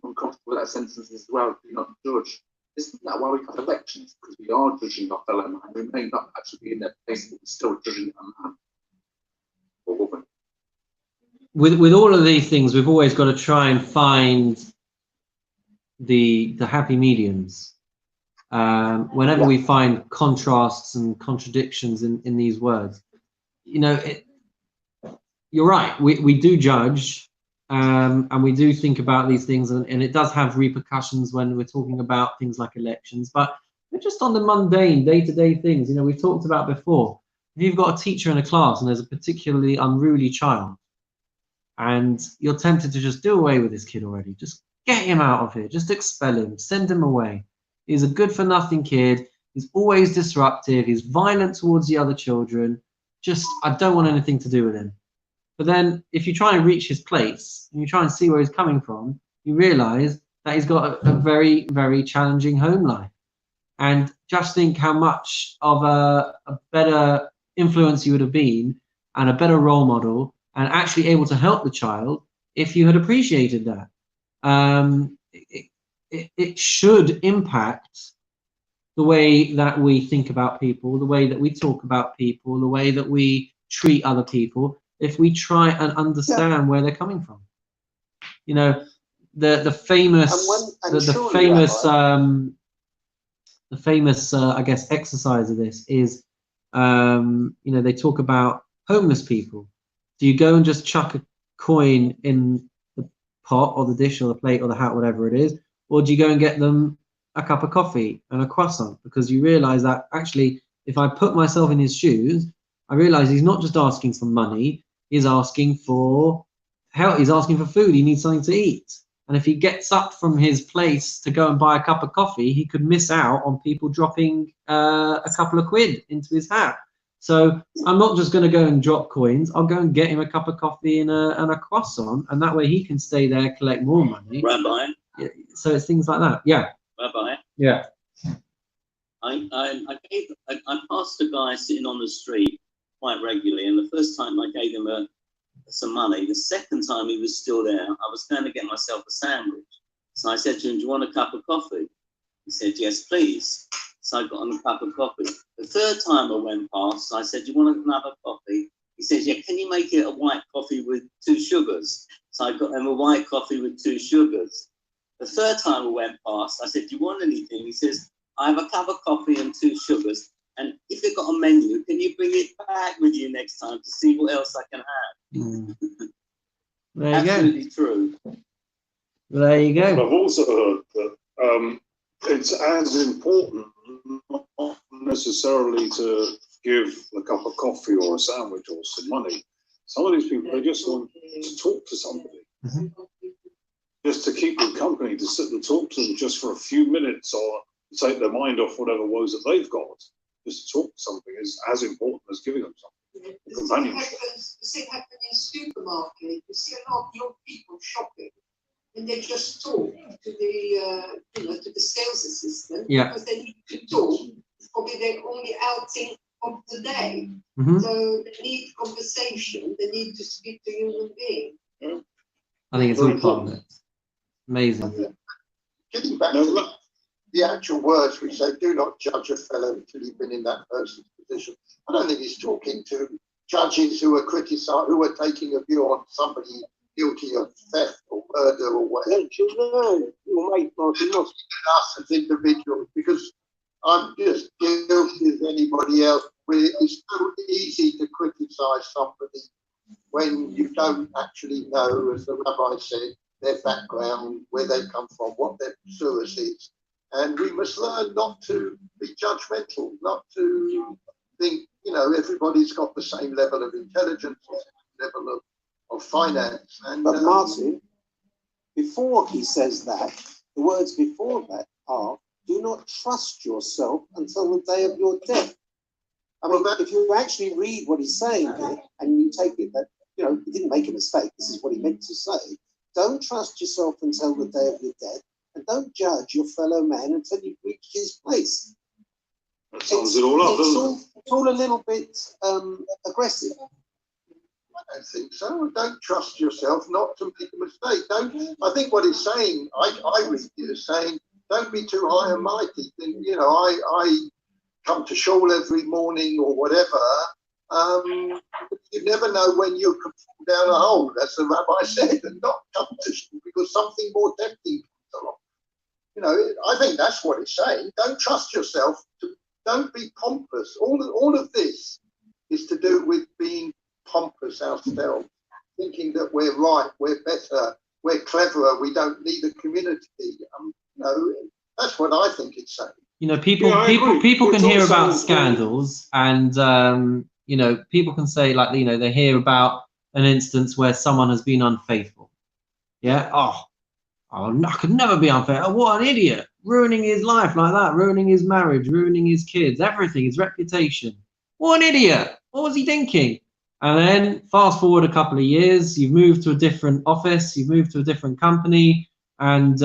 uncomfortable with that sentence as well. Do not judge. Isn't that why we have elections? Because we are judging our fellow man. We may not actually be in their place, but we're still judging a man. with all of these things, we've always got to try and find the happy mediums. Whenever we find contrasts and contradictions in these words, you know, you're right. We do judge, and we do think about these things, and it does have repercussions when we're talking about things like elections. But we're just on the mundane, day-to-day things. You know, we've talked about before. If you've got a teacher in a class and there's a particularly unruly child, and you're tempted to just do away with this kid already, just get him out of here, just expel him, send him away. He's a good-for-nothing kid. He's always disruptive. He's violent towards the other children. Just, I don't want anything to do with him. But then if you try and reach his place and you try and see where he's coming from, you realize that he's got a very, very challenging home life. And just think how much of a better influence you would have been and a better role model and actually able to help the child if you had appreciated that. It should impact the way that we think about people, the way that we talk about people, the way that we treat other people, if we try and understand where they're coming from. You know, the famous I guess exercise of this is you know, they talk about homeless people. Do you go and just chuck a coin in the pot or the dish or the plate or the hat, whatever it is, or do you go and get them a cup of coffee and a croissant? Because you realize that actually, if I put myself in his shoes, I realize he's not just asking for money, he's asking for help, he's asking for food, he needs something to eat. And if he gets up from his place to go and buy a cup of coffee, he could miss out on people dropping a couple of quid into his hat. So I'm not just going to go and drop coins. I'll go and get him a cup of coffee and a croissant, and that way he can stay there, collect more money. Rabbi. So it's things like that. Yeah. Rabbi. Yeah. I passed a guy sitting on the street quite regularly, and the first time I gave him some money. The second time he was still there, I was going to get myself a sandwich. So I said to him, "Do you want a cup of coffee?" He said, "Yes, please." So I got him a cup of coffee. The third time I went past, I said, "Do you want another coffee?" He says, "Yeah, can you make it a white coffee with 2 sugars?" So I got him a white coffee with 2 sugars. The third time I went past, I said, "Do you want anything?" He says, "I have a cup of coffee and 2 sugars. And if you've got a menu, can you bring it back with you next time to see what else I can have?" Mm. There you Absolutely go. true. There you go. I've also heard that it's as important not necessarily to give a cup of coffee or a sandwich or some money. Some of these people, they just want to talk to somebody. Mm-hmm. Just to keep them company, to sit and talk to them just for a few minutes or take their mind off whatever woes that they've got. Just to talk to something is as important as giving them something. Companionship. The same happens in supermarket. You see a lot of young people shopping, and they just talk to the to the sales assistant because they need to talk. It's probably their only outing of the day. Mm-hmm. So they need conversation. They need to speak to human beings. Yeah. I think it's all part of it. Amazing. Getting back to the actual words which say, "Do not judge a fellow until you've been in that person's position." I don't think he's talking to judges who are who are taking a view on somebody guilty of theft or murder or whatever. Us as individuals, because I'm just guilty as anybody else. It's so easy to criticise somebody when you don't actually know, as the rabbi said, their background, where they come from, what their pursuit is. And we must learn not to be judgmental, not to think, everybody's got the same level of intelligence, level of finance. And, but Martin, before he says that, the words before that are, "Do not trust yourself until the day of your death." I mean, if you actually read what he's saying here, and you take it that, he didn't make a mistake, this is what he meant to say, don't trust yourself until the day of your death, and don't judge your fellow man until you've reached his place. That sums it all up, doesn't it? It's all a little bit aggressive. I don't think so. Don't trust yourself not to make a mistake. I think what he's saying, I read it as saying, don't be too high and mighty. I come to shul every morning or whatever. You never know when you could fall down a hole, as the rabbi said, and not come to school because something more tempting comes along. You know, I think that's what it's saying. Don't trust yourself. Don't be pompous. All of this is to do with being pompous ourselves, thinking that we're right, we're better, we're cleverer, we don't need a community. You know, that's what I think it's saying. You know, people can hear about scandals, and you know, people can say, like, you know, they hear about an instance where someone has been unfaithful. Yeah. Oh, I could never be unfaithful. Oh, what an idiot! Ruining his life like that, ruining his marriage, ruining his kids, everything, his reputation. What an idiot! What was he thinking? And then fast forward a couple of years, you've moved to a different office, you've moved to a different company, and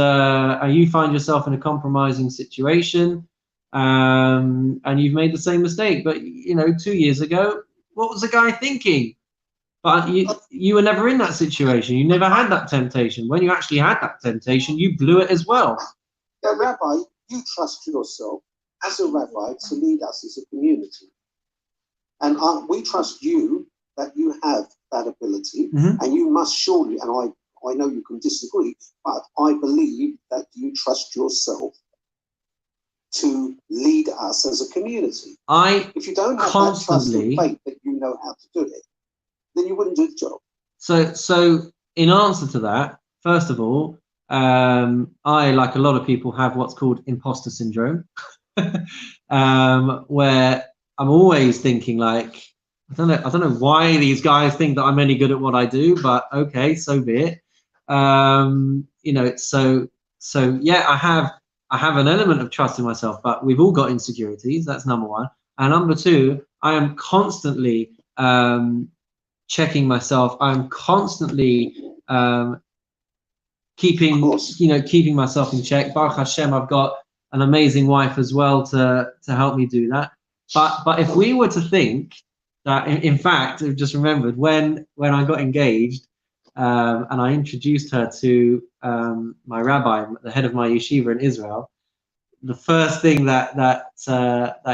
you find yourself in a compromising situation, and you've made the same mistake. But you know, 2 years ago, what was the guy thinking? But you were never in that situation. You never had that temptation. When you actually had that temptation, you blew it as well. Yeah, Rabbi, you trust yourself as a rabbi to lead us as a community. And we trust you that you have that ability, and you must surely, and I know you can disagree, but I believe that you trust yourself to lead us as a community. If you don't have that trust and faith that you know how to do it, then you wouldn't do the job. So in answer to that, first of all, I, like a lot of people, have what's called imposter syndrome, where I'm always thinking, like, I don't know why these guys think that I'm any good at what I do, but okay, so be it. You know, so yeah, I have an element of trust in myself, but we've all got insecurities. That's number one. And number two, I am constantly checking myself. I'm constantly keeping myself in check. Baruch Hashem, I've got an amazing wife as well to help me do that. But if we were to think that, in fact, I've just remembered when I got engaged, and I introduced her to my rabbi, the head of my yeshiva in Israel, the first thing that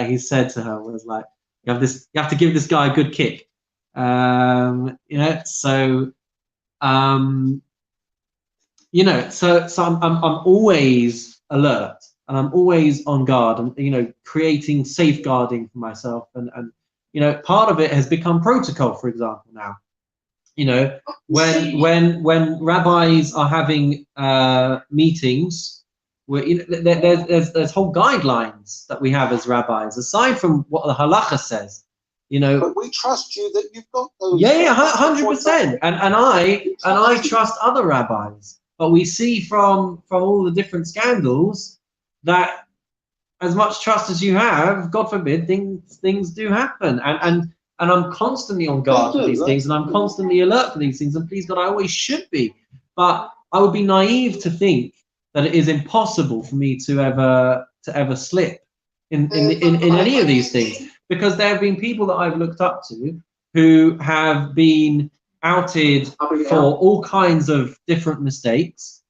he said to her was, like, you have to give this guy a good kick. You know, so you know, so I'm always alert, and I'm always on guard, and you know, creating safeguarding for myself, and you know, part of it has become protocol. For example, now, you know, when rabbis are having meetings, where, you know, there's whole guidelines that we have as rabbis, aside from what the halacha says. You know, but we trust you that you've got those. Yeah, 100%. And I trust other rabbis. But we see from all the different scandals that as much trust as you have, God forbid, things do happen. And I'm constantly on guard for these things, and I'm constantly alert for these things. And please God, I always should be. But I would be naive to think that it is impossible for me to ever slip in any of these things. Because there have been people that I've looked up to who have been outed for all kinds of different mistakes.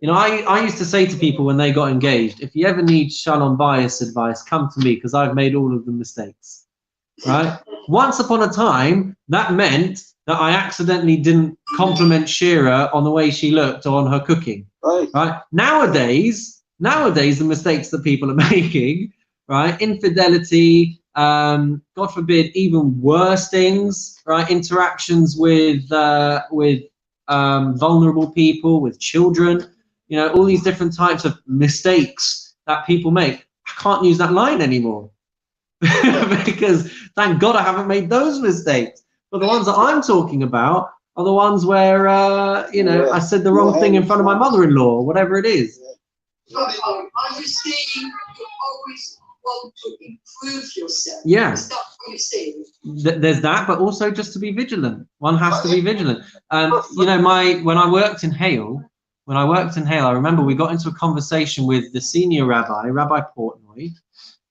You know, I used to say to people when they got engaged, if you ever need shalom bias advice, come to me, because I've made all of the mistakes, right? Once upon a time, that meant that I accidentally didn't compliment Shira on the way she looked or on her cooking, right? Nowadays, the mistakes that people are making, right? Infidelity, God forbid, even worse things, right? Interactions with vulnerable people, with children, you know, all these different types of mistakes that people make. I can't use that line anymore because thank God I haven't made those mistakes. But the ones that I'm talking about are the ones where, you know, I said the wrong thing in front of my mother-in-law, or whatever it is. Are you saying you always want to improve yourself? Yeah. Is that what you're saying? There's that, but also just to be vigilant. One has to be vigilant. You know, when I worked in Hale, I remember we got into a conversation with the senior rabbi, Rabbi Portnoy,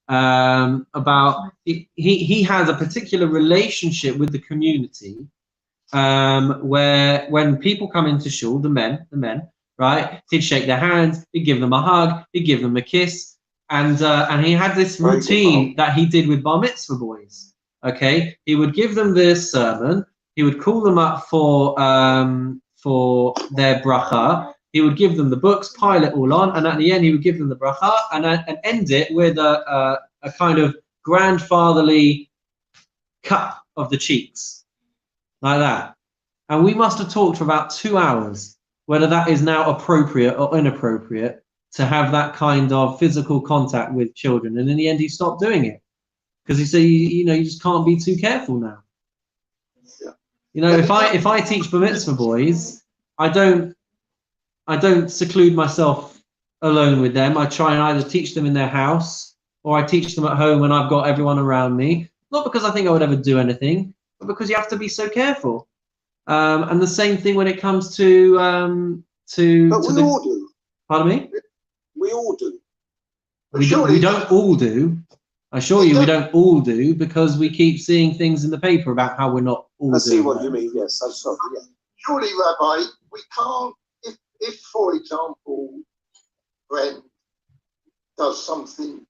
about he has a particular relationship with the community, where when people come into shul, the men, right, he'd shake their hands, he'd give them a hug, he'd give them a kiss. And he had this routine that he did with bar mitzvah boys. Okay, he would give them this sermon. He would call them up for their bracha. He would give them the books, pile it all on, and at the end he would give them the bracha and end it with a kind of grandfatherly cup of the cheeks, like that. And we must have talked for about 2 hours whether that is now appropriate or inappropriate to have that kind of physical contact with children. And in the end, he stopped doing it because he said, you just can't be too careful now. Yeah. If I teach bar mitzvah boys, I don't seclude myself alone with them. I try and either teach them in their house or I teach them at home when I've got everyone around me. Not because I think I would ever do anything, but because you have to be so careful. And the same thing when it comes to But we all do. Pardon me? We all do. But We surely don't all do. I assure you, we don't all do because we keep seeing things in the paper about how we're not all I see doing what that. you mean. Yes, I'm sorry. Yeah. surely, Rabbi, we can't, if for example, friend does something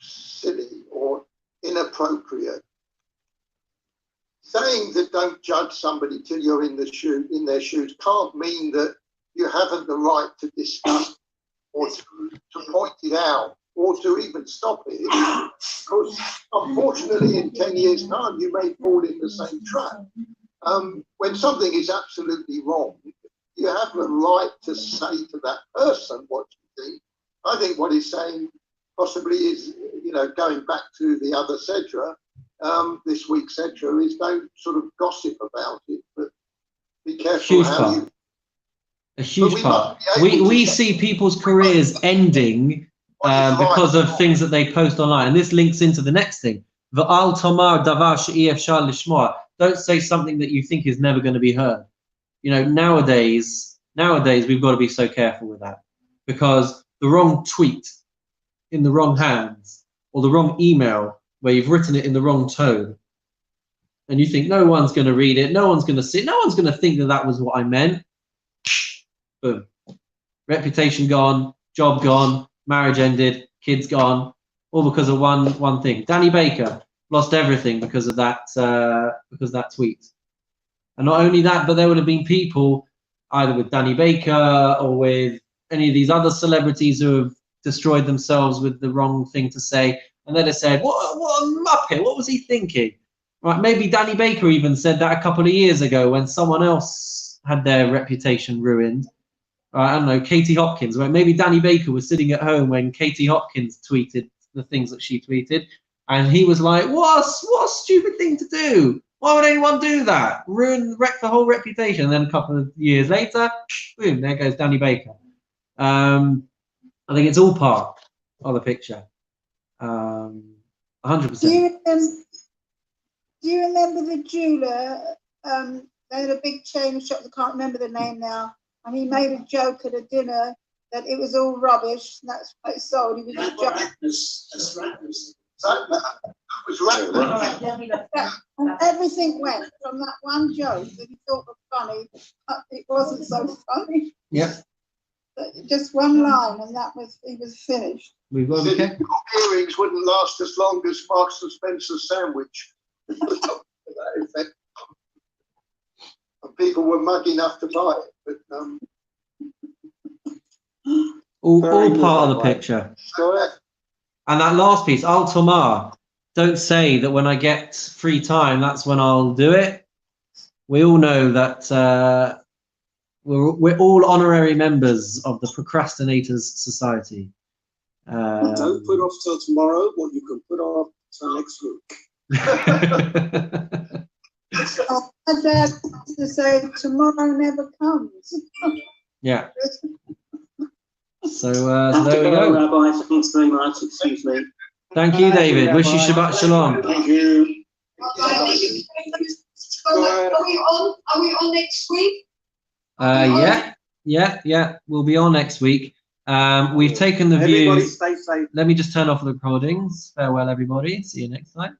silly or inappropriate, saying that don't judge somebody till you're in their shoes can't mean that you haven't the right to discuss or to point it out or to even stop it, because unfortunately in 10 years' time you may fall in the same trap. When something is absolutely wrong, you have the right to say to that person what you think. I think what he's saying possibly is, going back to the other Sedra, this week's Sedra, is don't sort of gossip about it, but be careful Huge how part. you... A huge we part. must be able We to see people's careers ending because of things that they post online. And this links into the next thing. V'al tomar davar she'ei efshar lishmoa. Don't say something that you think is never going to be heard. Nowadays we've got to be so careful with that, because the wrong tweet in the wrong hands or the wrong email where you've written it in the wrong tone and you think no one's going to read it, no one's going to see it, no one's going to think that was what I meant. Boom. Reputation gone, job gone, marriage ended, kids gone, all because of one thing. Danny Baker lost everything because of that tweet. And not only that, but there would have been people either with Danny Baker or with any of these other celebrities who have destroyed themselves with the wrong thing to say, and they'd have said, what a muppet, what was he thinking? Right, maybe Danny Baker even said that a couple of years ago when someone else had their reputation ruined. I don't know, Katie Hopkins. Right? Maybe Danny Baker was sitting at home when Katie Hopkins tweeted the things that she tweeted, and he was like, what a stupid thing to do. Why would anyone do that? Wreck the whole reputation. And then a couple of years later, boom, there goes Danny Baker. I think it's all part of the picture. 100%. Do you remember the jeweler? They had a big chain of shops. I can't remember the name now. And he made a joke at a dinner that it was all rubbish. And that's what it sold. He was a joke. That was right. And everything went from that one joke that he thought was funny. It wasn't so funny. Yeah. Just one line, and he was finished. We've got to be careful. Earrings wouldn't last as long as Marks and Spencer's sandwich. And people were mug enough to buy it, but All part of the picture. correct. And that last piece, Al Tomar, don't say that when I get free time, that's when I'll do it. We all know that we're all honorary members of the Procrastinators Society. Don't put off till tomorrow what you can put off till next week. My dad used to say, tomorrow never comes. Yeah. So there we go. Rabbi, thanks very much. Excuse me. Thank you, David. Wish you Shabbat Shalom. Thank you. Are we on next week? Yeah. We'll be on next week. We've taken the view. Everybody stay safe. Let me just turn off the recordings. Farewell, everybody. See you next time.